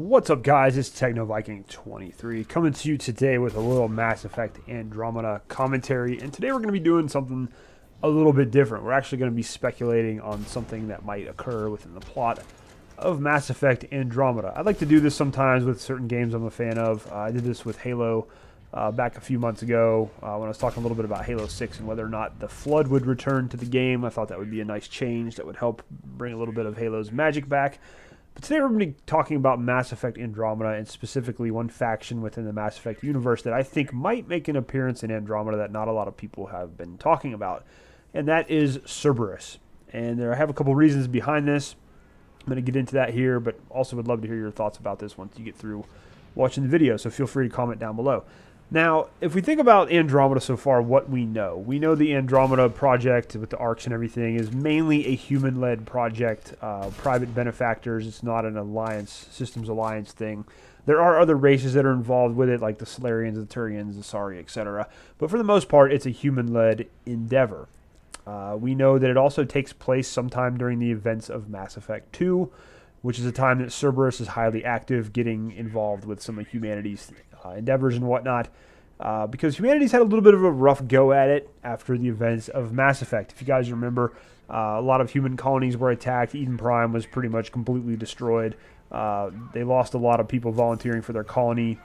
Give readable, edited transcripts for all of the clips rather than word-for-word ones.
What's up, guys? It's TechnoViking23 coming to you today with a little Mass Effect Andromeda commentary. And today we're going to be doing something a little bit different. We're actually going to be speculating on something that might occur within the plot of Mass Effect Andromeda. I like to do this sometimes with certain games I'm a fan of. I did this with Halo back a few months ago when I was talking a little bit about Halo 6 and whether or not the Flood would return to the game. I thought that would be a nice change that would help bring a little bit of Halo's magic back. But today we're going to be talking about Mass Effect Andromeda, and specifically one faction within the Mass Effect universe that I think might make an appearance in Andromeda that not a lot of people have been talking about, and that is Cerberus. And I have a couple reasons behind this. I'm going to get into that here, but also would love to hear your thoughts about this once you get through watching the video, so feel free to comment down below. Now, if we think about Andromeda so far, what we know the Andromeda project with the arcs and everything is mainly a human-led project, private benefactors. It's not an alliance, systems alliance thing. There are other races that are involved with it, like the Solarians, the Turians, the Sari, etc. But for the most part, it's a human-led endeavor. We know that it also takes place sometime during the events of Mass Effect 2, which is a time that Cerberus is highly active, getting involved with some of humanity's endeavors and whatnot, because humanity's had a little bit of a rough go at it after the events of Mass Effect. If you guys remember, a lot of human colonies were attacked. Eden Prime was pretty much completely destroyed. They lost a lot of people volunteering for their colony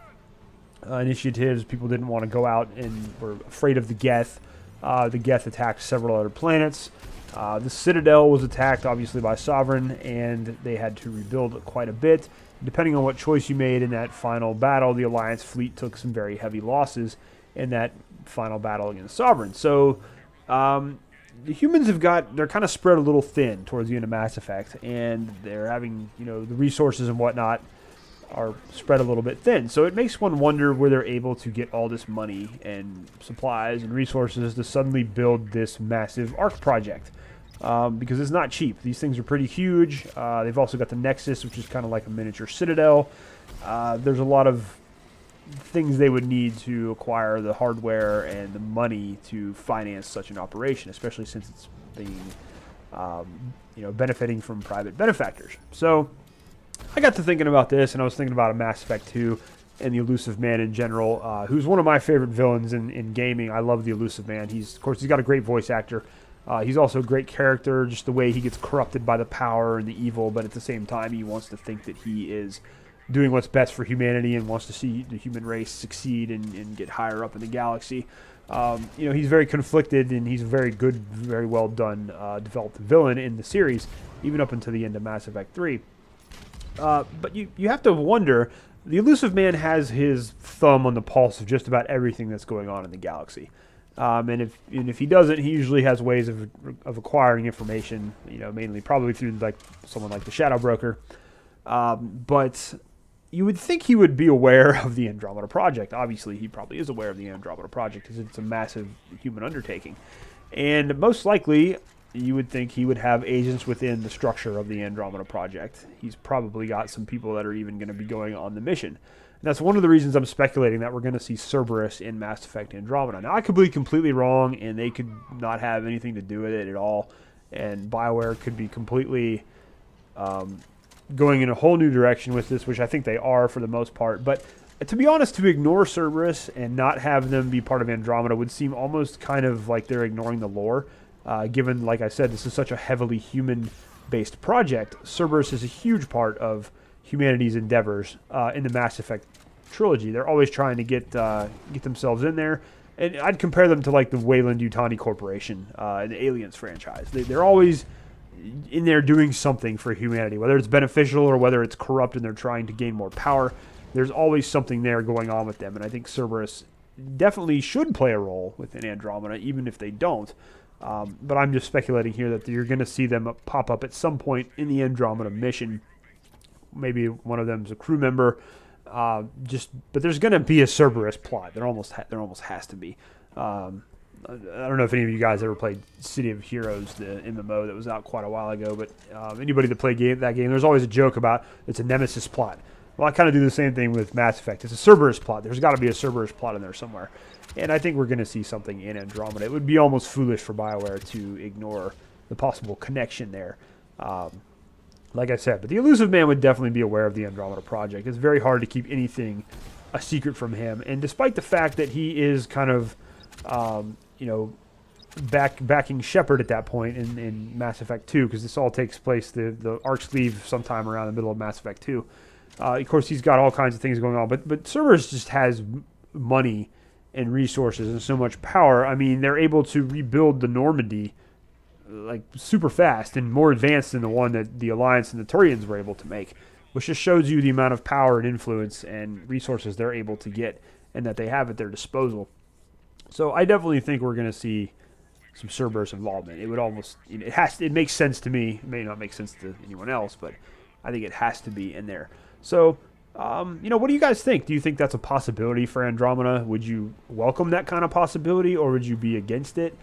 initiatives. People didn't want to go out and were afraid of the Geth. The Geth attacked several other planets. The Citadel was attacked, obviously, by Sovereign, and they had to rebuild quite a bit. Depending on what choice you made in that final battle, the Alliance fleet took some very heavy losses in that final battle against Sovereign. So the humans they're kind of spread a little thin towards the end of Mass Effect, and they're having, the resources and whatnot are spread a little bit thin. So it makes one wonder where they're able to get all this money and supplies and resources to suddenly build this massive ARC project. Because it's not cheap. These things are pretty huge. They've also got the Nexus, which is kind of like a miniature Citadel. There's a lot of things they would need to acquire the hardware and the money to finance such an operation, especially since it's being, benefiting from private benefactors. So I got to thinking about this, and I was thinking about a Mass Effect 2 and the Elusive Man in general, who's one of my favorite villains in gaming. I love the Elusive Man. Of course, he's got a great voice actor. He's also a great character, just the way he gets corrupted by the power and the evil, but at the same time, he wants to think that he is doing what's best for humanity and wants to see the human race succeed and get higher up in the galaxy. He's very conflicted, and he's a very good, very well done, developed villain in the series, even up until the end of Mass Effect 3. But you have to wonder, the Elusive Man has his thumb on the pulse of just about everything that's going on in the galaxy. And if he doesn't, he usually has ways of acquiring information, mainly probably through like someone like the Shadow Broker. But you would think he would be aware of the Andromeda Project. Obviously, he probably is aware of the Andromeda Project because it's a massive human undertaking. And most likely, you would think he would have agents within the structure of the Andromeda Project. He's probably got some people that are even going to be going on the mission. And that's one of the reasons I'm speculating that we're going to see Cerberus in Mass Effect Andromeda. Now, I could be completely wrong, and they could not have anything to do with it at all, and Bioware could be completely going in a whole new direction with this, which I think they are for the most part. But to be honest, to ignore Cerberus and not have them be part of Andromeda would seem almost kind of like they're ignoring the lore, given, like I said, this is such a heavily human-based project. Cerberus is a huge part of humanity's endeavors in the Mass Effect trilogy. They're always trying to get themselves in there, and I'd compare them to like the Weyland-Yutani Corporation in the Aliens franchise. They're always in there doing something for humanity, whether it's beneficial or whether it's corrupt and they're trying to gain more power. There's always something there going on with them, and I think Cerberus definitely should play a role within Andromeda, even if they don't. But I'm just speculating here that you're going to see them pop up at some point in the Andromeda mission. Maybe one of them is a crew member. But there's going to be a Cerberus plot. There almost has to be. I don't know if any of you guys ever played City of Heroes, the MMO that was out quite a while ago. But anybody that played that game, there's always a joke about it's a Nemesis plot. Well, I kind of do the same thing with Mass Effect. It's a Cerberus plot. There's got to be a Cerberus plot in there somewhere. And I think we're going to see something in Andromeda. It would be almost foolish for Bioware to ignore the possible connection there. like I said. But the Elusive Man would definitely be aware of the Andromeda project. It's very hard to keep anything a secret from him. And despite the fact that he is kind of, you know, backing Shepard at that point in Mass Effect 2, because this all takes place, the arcs leave sometime around the middle of Mass Effect 2. Of course, he's got all kinds of things going on, but Cerberus just has money and resources and so much power. I mean, they're able to rebuild the Normandy like super fast and more advanced than the one that the Alliance and the Turians were able to make, which just shows you the amount of power and influence and resources they're able to get and that they have at their disposal. So I definitely think we're going to see some Cerberus involvement. It would almost, you know, it makes sense to me. It may not make sense to anyone else, but I think it has to be in there. So, you know, what do you guys think? Do you think that's a possibility for Andromeda? Would you welcome that kind of possibility, or would you be against it?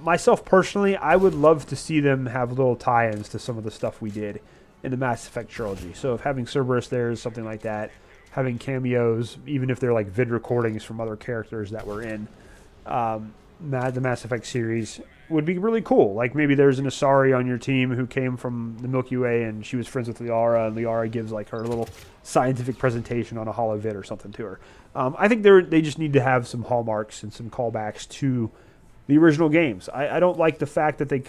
Myself personally, I would love to see them have little tie-ins to some of the stuff we did in the Mass Effect trilogy. So if having Cerberus there is something like that, having cameos, even if they're like vid recordings from other characters that were in the Mass Effect series, would be really cool. Like maybe there's an Asari on your team who came from the Milky Way and she was friends with Liara, and Liara gives like her little scientific presentation on a holovid or something to her. I think they just need to have some hallmarks and some callbacks to the original games. I don't like the fact that they...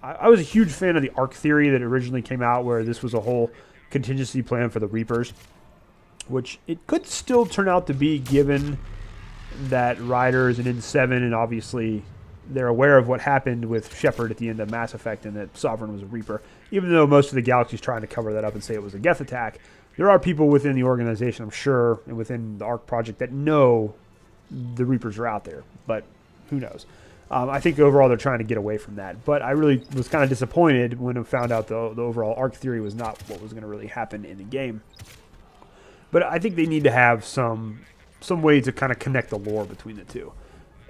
I was a huge fan of the arc theory that originally came out, where this was a whole contingency plan for the Reapers, which it could still turn out to be, given that Ryder is an N7, and obviously they're aware of what happened with Shepard at the end of Mass Effect and that Sovereign was a Reaper. Even though most of the galaxy is trying to cover that up and say it was a Geth attack, there are people within the organization, I'm sure, and within the ARC project that know the Reapers are out there, but who knows. I think overall they're trying to get away from that. But I really was kind of disappointed when I found out the overall arc theory was not what was going to really happen in the game. But I think they need to have some way to kind of connect the lore between the two.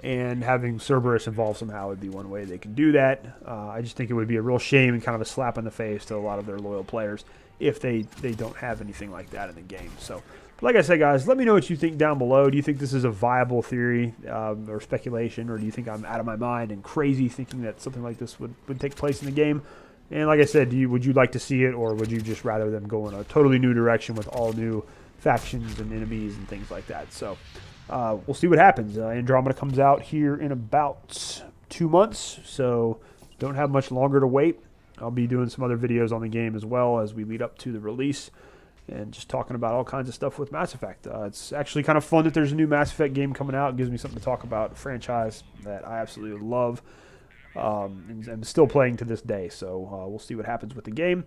And having Cerberus involved somehow would be one way they can do that. I just think it would be a real shame and kind of a slap in the face to a lot of their loyal players if they don't have anything like that in the game. So, like I said, guys, let me know what you think down below. Do you think this is a viable theory or speculation, or do you think I'm out of my mind and crazy thinking that something like this would take place in the game? And like I said, would you like to see it, or would you just rather them go in a totally new direction with all new factions and enemies and things like that? So we'll see what happens. Andromeda comes out here in about 2 months, so don't have much longer to wait. I'll be doing some other videos on the game as well as we lead up to the release, and just talking about all kinds of stuff with Mass Effect. It's actually kind of fun that there's a new Mass Effect game coming out. It gives me something to talk about, a franchise that I absolutely love, and I'm still playing to this day. So we'll see what happens with the game.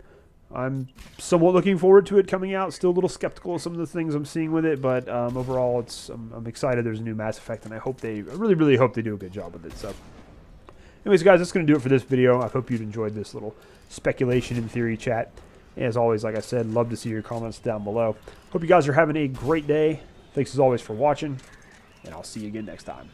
I'm somewhat looking forward to it coming out. Still a little skeptical of some of the things I'm seeing with it, but overall, I'm excited there's a new Mass Effect, and I really, really hope they do a good job with it. So, anyways, guys, that's going to do it for this video. I hope you'd enjoyed this little speculation and theory chat. As always, like I said, love to see your comments down below. Hope you guys are having a great day. Thanks as always for watching, and I'll see you again next time.